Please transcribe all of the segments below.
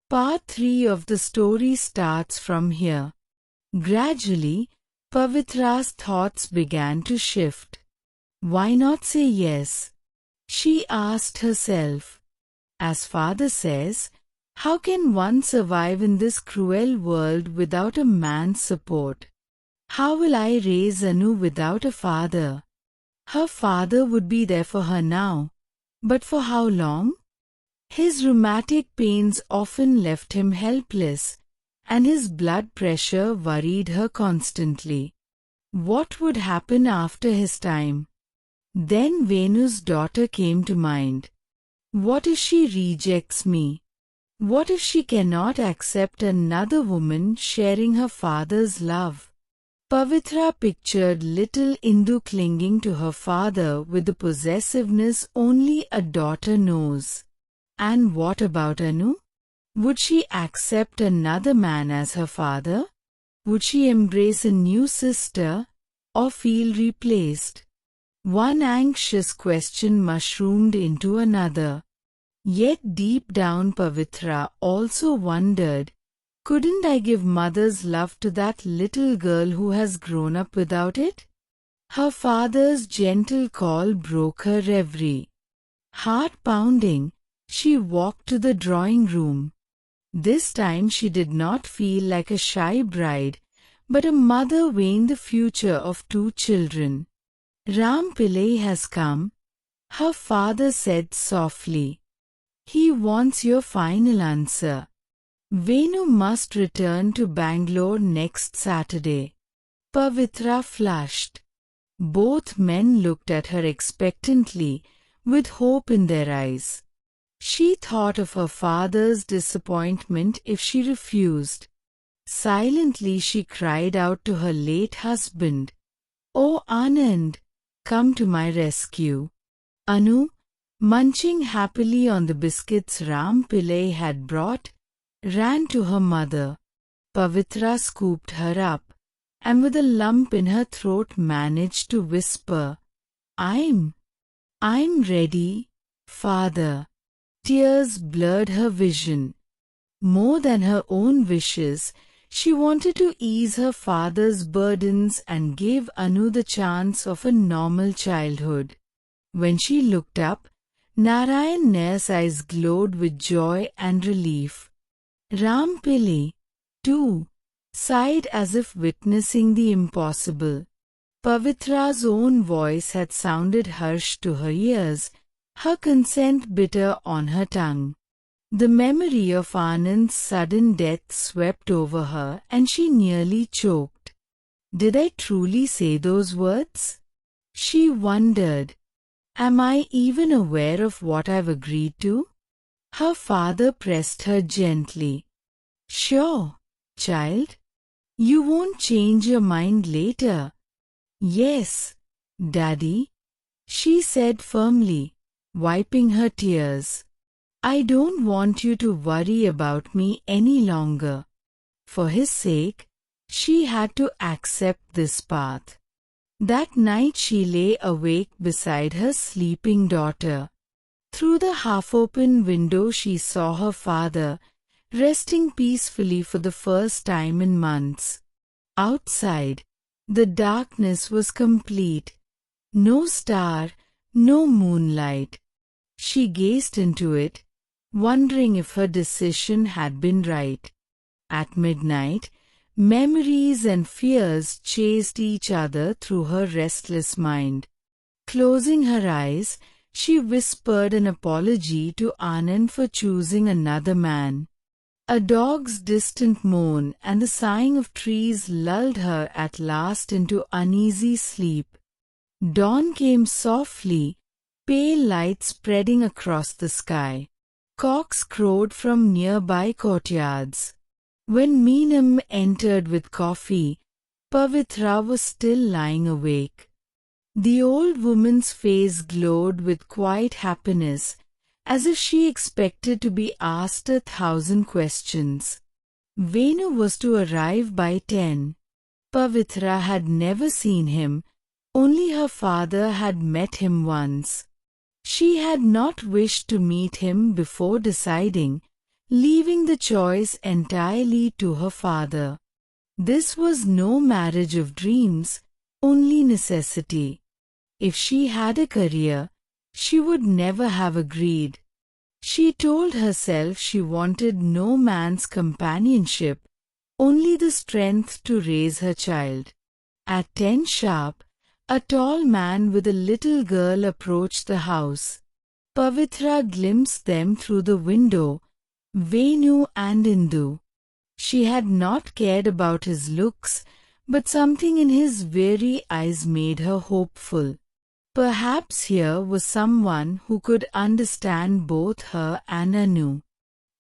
Part 3 of the story starts from here. Gradually, Pavitra's thoughts began to shift. Why not say yes? She asked herself. As father says, how can one survive in this cruel world without a man's support? How will I raise Anu without a father? Her father would be there for her now. But for how long? His rheumatic pains often left him helpless, and his blood pressure worried her constantly. What would happen after his time? Then Venu's daughter came to mind. What if she rejects me? What if she cannot accept another woman sharing her father's love? Pavitra pictured little Indu clinging to her father with the possessiveness only a daughter knows. And what about Anu? Would she accept another man as her father? Would she embrace a new sister, or feel replaced? One anxious question mushroomed into another. Yet deep down Pavitra also wondered, couldn't I give mother's love to that little girl who has grown up without it? Her father's gentle call broke her reverie. Heart pounding, she walked to the drawing room. This time she did not feel like a shy bride, but a mother weighing the future of 2 children. Ram Pillai has come, her father said softly. He wants your final answer. Venu must return to Bangalore next Saturday. Pavitra flushed. Both men looked at her expectantly, with hope in their eyes. She thought of her father's disappointment if she refused. Silently she cried out to her late husband, "Oh Anand, come to my rescue." Anu, munching happily on the biscuits Ram Pillai had brought, ran to her mother. Pavitra scooped her up, and with a lump in her throat managed to whisper, I'm ready, father." Tears blurred her vision. More than her own wishes, she wanted to ease her father's burdens and give Anu the chance of a normal childhood. When she looked up, Narayan Nair's eyes glowed with joy and relief. Ram Pillai, too, sighed as if witnessing the impossible. Pavitra's own voice had sounded harsh to her ears, her consent bitter on her tongue. The memory of Anand's sudden death swept over her and she nearly choked. Did I truly say those words? She wondered. Am I even aware of what I've agreed to? Her father pressed her gently. Sure, child. You won't change your mind later. Yes, Daddy, she said firmly, wiping her tears. I don't want you to worry about me any longer. For his sake, she had to accept this path. That night she lay awake beside her sleeping daughter. Through the half-open window she saw her father, resting peacefully for the first time in months. Outside, the darkness was complete. No star, no moonlight. She gazed into it, wondering if her decision had been right. At midnight, memories and fears chased each other through her restless mind. Closing her eyes, she whispered an apology to Anand for choosing another man. A dog's distant moan and the sighing of trees lulled her at last into uneasy sleep. Dawn came softly, pale light spreading across the sky. Cocks crowed from nearby courtyards. When Meenam entered with coffee, Pavitra was still lying awake. The old woman's face glowed with quiet happiness, as if she expected to be asked 1,000 questions. Venu was to arrive by 10. Pavitra had never seen him, only her father had met him once. She had not wished to meet him before deciding, leaving the choice entirely to her father. This was no marriage of dreams, only necessity. If she had a career, she would never have agreed. She told herself she wanted no man's companionship, only the strength to raise her child. At 10 sharp, a tall man with a little girl approached the house. Pavitra glimpsed them through the window, Venu and Indu. She had not cared about his looks, but something in his weary eyes made her hopeful. Perhaps here was someone who could understand both her and Anu.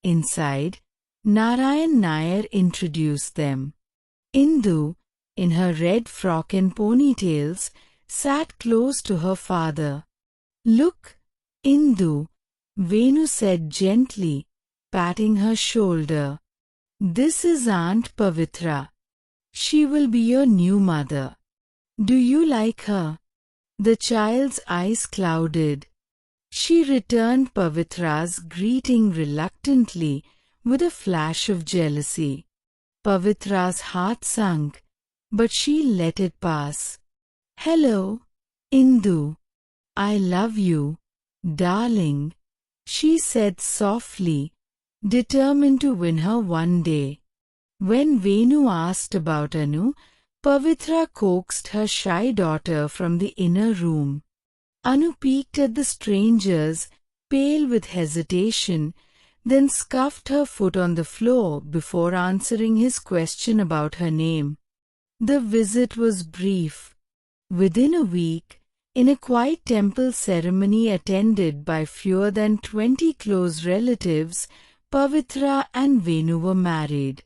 Inside, Narayan Nair introduced them. Indu, in her red frock and ponytails, sat close to her father. "Look, Indu," Venu said gently, patting her shoulder. "This is Aunt Pavitra. She will be your new mother. Do you like her?" The child's eyes clouded. She returned Pavitra's greeting reluctantly, with a flash of jealousy. Pavitra's heart sunk, but she let it pass. "Hello, Indu. I love you, darling," she said softly, determined to win her one day. When Venu asked about Anu, Pavitra coaxed her shy daughter from the inner room. Anu peeked at the strangers, pale with hesitation, then scuffed her foot on the floor before answering his question about her name. The visit was brief. Within a week, in a quiet temple ceremony attended by fewer than 20 close relatives, Pavitra and Venu were married.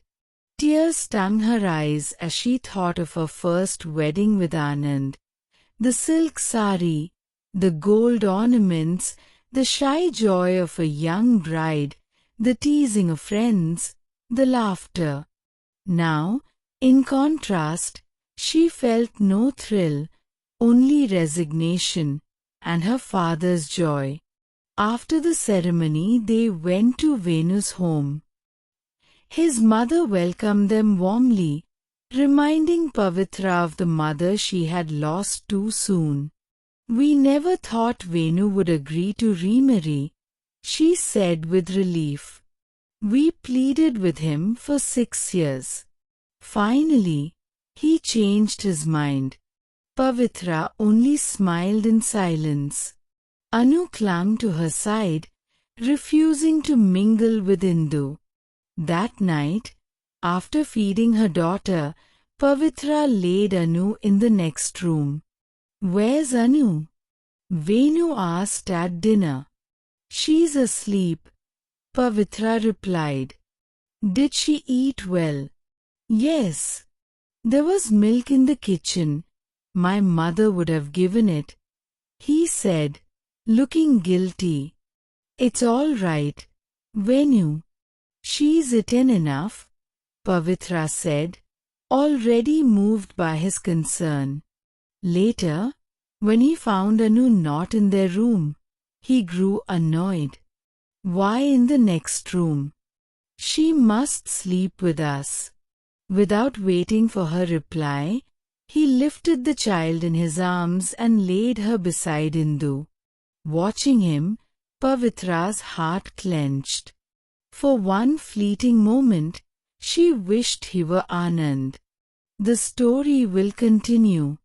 Tears stung her eyes as she thought of her first wedding with Anand. The silk sari, the gold ornaments, the shy joy of a young bride, the teasing of friends, the laughter. Now, in contrast, she felt no thrill, only resignation, and her father's joy. After the ceremony, they went to Venu's home. His mother welcomed them warmly, reminding Pavitra of the mother she had lost too soon. "We never thought Venu would agree to remarry," she said with relief. "We pleaded with him for 6 years. Finally, he changed his mind." Pavitra only smiled in silence. Anu clung to her side, refusing to mingle with Indu. That night, after feeding her daughter, Pavitra laid Anu in the next room. "Where's Anu?" Venu asked at dinner. "She's asleep," Pavitra replied. "Did she eat well?" "Yes. There was milk in the kitchen. My mother would have given it," he said, looking guilty. "It's all right, Venu. She's eaten enough," Pavitra said, already moved by his concern. Later, when he found Anu not in their room, he grew annoyed. "Why in the next room? She must sleep with us." Without waiting for her reply, he lifted the child in his arms and laid her beside Indu. Watching him, Pavitra's heart clenched. For one fleeting moment, she wished he were Anand. The story will continue.